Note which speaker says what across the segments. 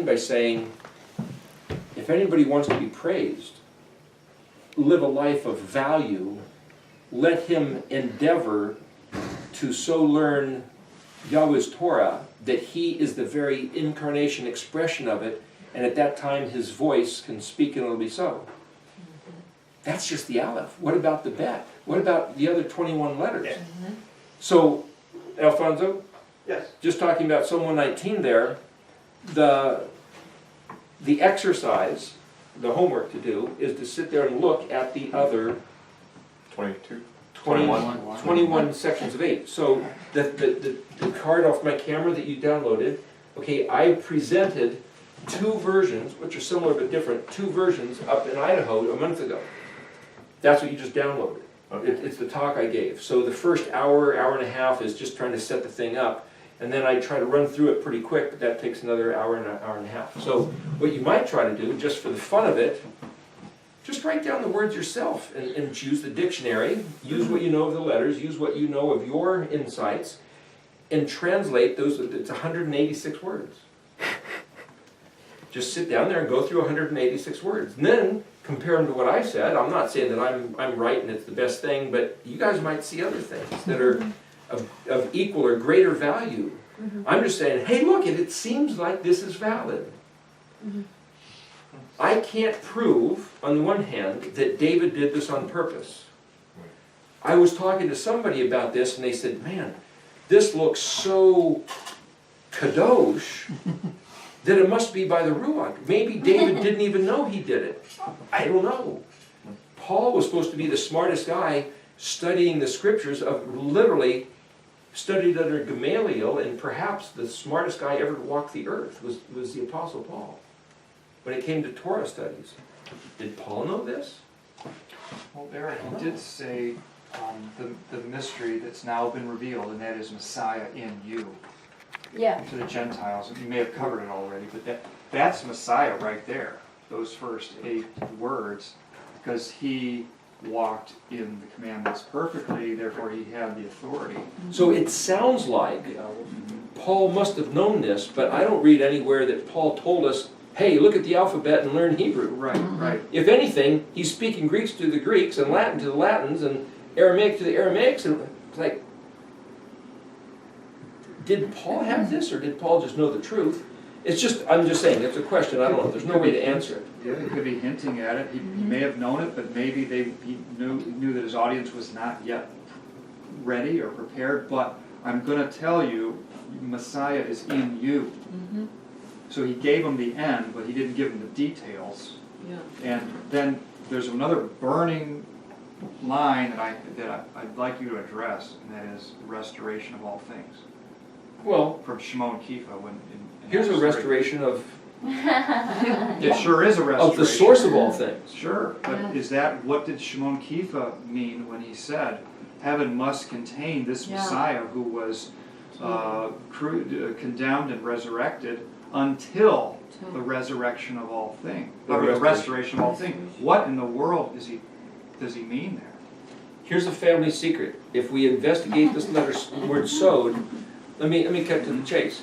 Speaker 1: by saying, if anybody wants to be praised, live a life of value, let him endeavor to so learn Yahweh's Torah that he is the very incarnation expression of it, and at that time his voice can speak and it'll be so. That's just the Aleph. What about the Bet? What about the other 21 letters?
Speaker 2: Yeah.
Speaker 1: So, Alfonso?
Speaker 2: Yes.
Speaker 1: Just talking about Psalm 119 there, the exercise, the homework to do, is to sit there and look at the other 21 sections of 8. So the card off my camera that you downloaded, okay, I presented two versions, which are similar but different, two versions up in Idaho a month ago. That's what you just downloaded.
Speaker 2: Okay.
Speaker 1: It's the talk I gave. So the first hour, hour and a half is just trying to set the thing up. And then I try to run through it pretty quick, but that takes another hour and a half. So what you might try to do, just for the fun of it, just write down the words yourself and use the dictionary, use what you know of the letters, use what you know of your insights, and translate those. It's 186 words. Just sit down there and go through 186 words. And then compare them to what I said. I'm not saying that I'm right and it's the best thing, but you guys might see other things that are of equal or greater value. I'm just saying, hey, look, it seems like this is valid. I can't prove, on the one hand, that David did this on purpose. I was talking to somebody about this, and they said, man, this looks so kadosh that it must be by the Ruach. Maybe David didn't even know he did it. I don't know. Paul was supposed to be the smartest guy studying the scriptures, of literally studied under Gamaliel, and perhaps the smartest guy ever to walk the earth was the Apostle Paul. When it came to Torah studies, did Paul know this?
Speaker 3: Well, Eric, he did say the mystery that's now been revealed, and that is Messiah in you.
Speaker 4: Yeah.
Speaker 3: To the Gentiles. You may have covered it already, but that's Messiah right there, those first 8 words, because he walked in the commandments perfectly, therefore he had the authority.
Speaker 1: So it sounds like Paul must have known this, but I don't read anywhere that Paul told us, hey, look at the alphabet and learn Hebrew.
Speaker 3: Right, right.
Speaker 1: If anything, he's speaking Greek to the Greeks and Latin to the Latins and Aramaic to the Aramaics. And it's like, did Paul have this, or did Paul just know the truth? It's just, I'm just saying, it's a question. I don't know. There's no way to answer it.
Speaker 3: Yeah, he could be hinting at it. He may have known it, but maybe he knew that his audience was not yet ready or prepared. But I'm going to tell you, Messiah is in you. So he gave him the end, but he didn't give him the details.
Speaker 4: Yeah.
Speaker 3: And then there's another burning line that I'd like you to address, and that is restoration of all things.
Speaker 1: Well,
Speaker 3: From Shimon Kifa.
Speaker 1: here's a restoration of
Speaker 3: It sure is a restoration.
Speaker 1: the source of all things.
Speaker 3: Sure, but is that, what did Shimon Kifa mean when he said, heaven must contain this Messiah who was condemned and resurrected until the resurrection of all things, or the restoration of all things. What in the world does he mean there?
Speaker 1: Here's a family secret. If we investigate this word sod, let me cut to the chase.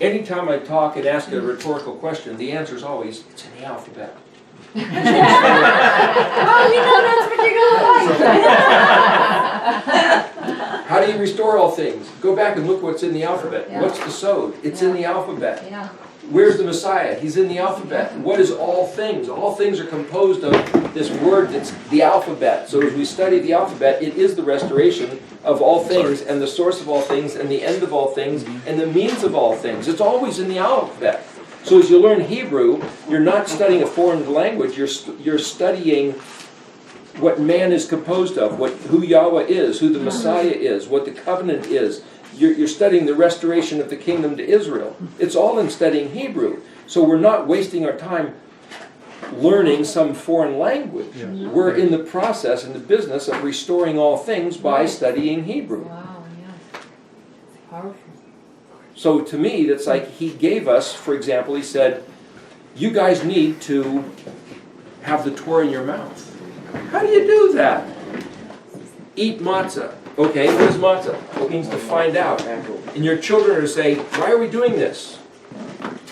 Speaker 1: Anytime I talk and ask a rhetorical question, the answer is always, it's in the alphabet.
Speaker 4: Oh, you know that's what you're going to like.
Speaker 1: How do you restore all things? Go back and look what's in the alphabet.
Speaker 4: Yeah.
Speaker 1: What's the sod? It's in the alphabet.
Speaker 4: Yeah.
Speaker 1: Where's the Messiah? He's in the alphabet. What is all things? All things are composed of this word that's the alphabet. So as we study the alphabet, it is the restoration of all things, and the source of all things, and the end of all things, and the means of all things. It's always in the alphabet. So as you learn Hebrew, you're not studying a foreign language, you're studying what man is composed of, who Yahuah is, who the Messiah is, what the covenant is. You're studying the restoration of the kingdom to Israel. It's all in studying Hebrew. So we're not wasting our time learning some foreign language. We're in the process, in the business of restoring all things by studying Hebrew.
Speaker 4: Wow, yeah. Powerful.
Speaker 1: So to me, that's like he gave us, for example, he said, you guys need to have the Torah in your mouth. How do you do that? Eat matzah. Okay, what is matzah? It means to find out. And your children are to say, why are we doing this?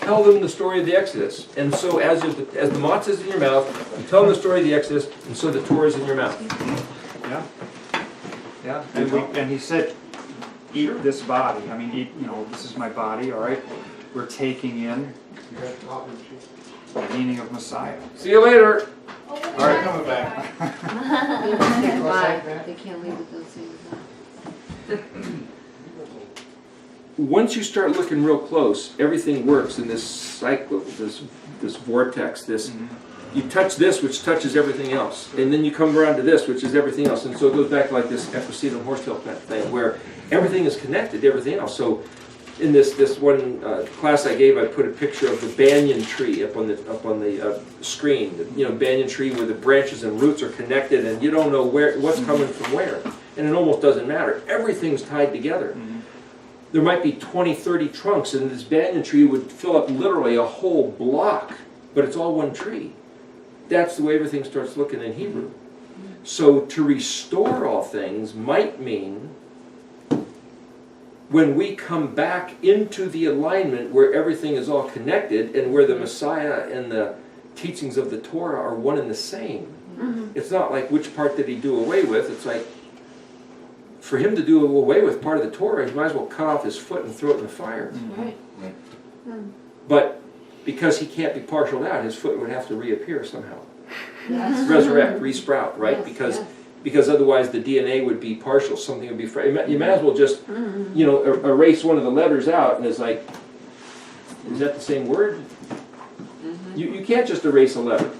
Speaker 1: tell them the story of the Exodus. And so as the matzah is in your mouth, you tell them the story of the Exodus, and so the Torah is in your mouth.
Speaker 3: Yeah. Yeah. And he said, eat this body. I mean, eat, this is my body, all right? We're taking in the meaning of Messiah.
Speaker 1: See you later.
Speaker 3: All right,
Speaker 2: coming back.
Speaker 4: They can't leave with those things.
Speaker 1: Once you start looking real close, everything works in this cycle, this vortex, you touch this, which touches everything else. And then you come around to this, which is everything else. And so it goes back to like this Epicene horsetail plant thing, where everything is connected to everything else. So in this one class I gave, I put a picture of the banyan tree up on the screen. Banyan tree where the branches and roots are connected, and you don't know what's coming from where. And it almost doesn't matter. Everything's tied together. There might be 20, 30 trunks, and this banyan tree would fill up literally a whole block, but it's all one tree. That's the way everything starts looking in Hebrew. So to restore all things might mean when we come back into the alignment where everything is all connected and where the Messiah and the teachings of the Torah are one and the same. It's not like which part did he do away with. It's like for him to do away with part of the Torah, he might as well cut off his foot and throw it in the fire.
Speaker 4: Right.
Speaker 1: But because he can't be partialed out, his foot would have to reappear somehow.
Speaker 4: Yes.
Speaker 1: Resurrect, resprout, right?
Speaker 4: Yes,
Speaker 1: Because otherwise the DNA would be partial, something would be... You might as well just, erase one of the letters out, and it's like, is that the same word? You can't just erase a letter.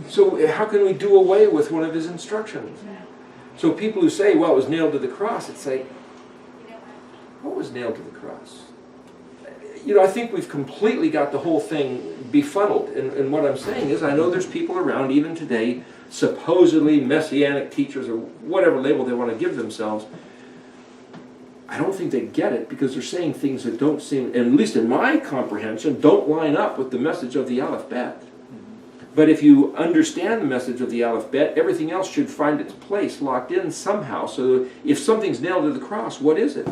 Speaker 1: So how can we do away with one of his instructions? So people who say, well, it was nailed to the cross, it's like, what was nailed to the cross? I think we've completely got the whole thing befuddled. And what I'm saying is, I know there's people around, even today, supposedly messianic teachers, or whatever label they want to give themselves. I don't think they get it, because they're saying things that don't seem, at least in my comprehension, don't line up with the message of the Aleph Bet. But if you understand the message of the Aleph Bet, everything else should find its place, locked in somehow. So if something's nailed to the cross, what is it?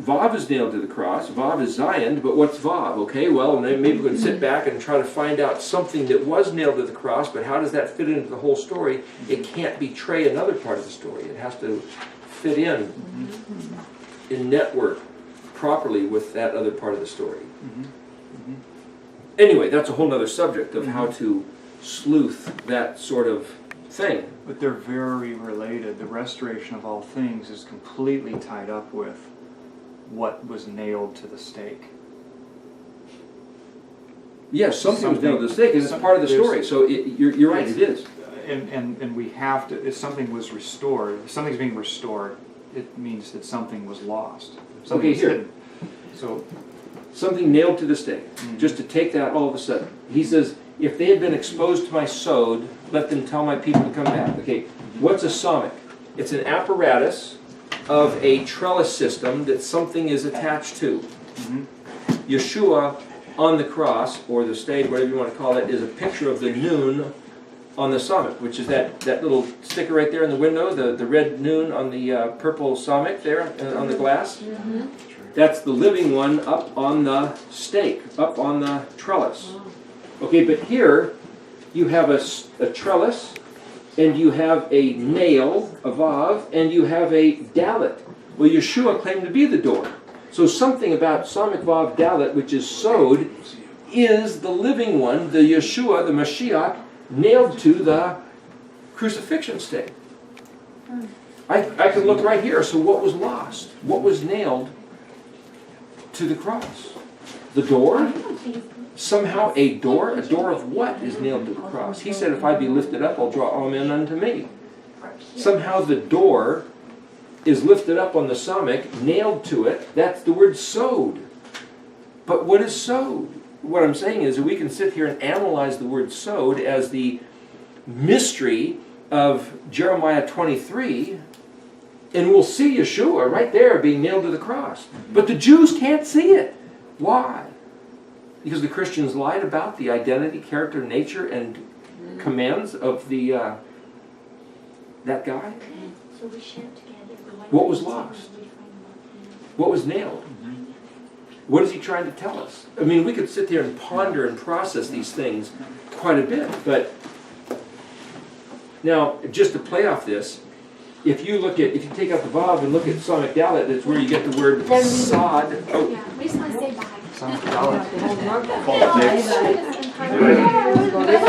Speaker 1: Vav is nailed to the cross. Vav is Zion, but what's Vav? Okay, well, maybe we can sit back and try to find out something that was nailed to the cross, but how does that fit into the whole story? It can't betray another part of the story. It has to fit in network properly with that other part of the story. Anyway, that's a whole other subject of how to sleuth that sort of thing.
Speaker 3: But they're very related. The restoration of all things is completely tied up with what was nailed to the stake.
Speaker 1: Yes, something was nailed to the stake, and it's part of the story. So you're right, it is.
Speaker 3: And we have to, if something was restored, if something's being restored, it means that something was lost.
Speaker 1: Okay, here.
Speaker 3: Hidden. So
Speaker 1: Something nailed to the stake. Just to take that all of a sudden. He says, if they had been exposed to my sod, let them tell my people to come back. Okay, what's a somic? It's an apparatus of a trellis system that something is attached to. Yeshua on the cross, or the stake, whatever you want to call it, is a picture of the noon on the somic, which is that little sticker right there in the window, the red noon on the purple somic there on the glass. That's the living one up on the stake, up on the trellis. Okay, but here you have a trellis, and you have a nail, a vav, and you have a dalet. Well, Yeshua claimed to be the door. So something about Samik Vav Dalet, which is sod, is the living one, the Yeshua, the Mashiach, nailed to the crucifixion stake. I can look right here. So what was lost? What was nailed to the cross? The door? Somehow a door? A door of what is nailed to the cross? He said, if I be lifted up, I'll draw all men unto me. Somehow the door is lifted up on the samik, nailed to it. That's the word sod. But what is sod? What I'm saying is that we can sit here and analyze the word sod as the mystery of Jeremiah 23, and we'll see Yeshua right there being nailed to the cross. But the Jews can't see it. Why? Because the Christians lied about the identity, character, nature, and commands of the that guy. What was lost? What was nailed? What is he trying to tell us? I mean, we could sit there and ponder and process these things quite a bit, but now, just to play off this, if you take out the Vav and look at Sonic Dalet, that's where you get the word sod. Oh,
Speaker 2: Yeah, we just want to say bye.
Speaker 3: Sounds valid.
Speaker 2: Yeah,
Speaker 3: Fault, Nick.
Speaker 2: Bye.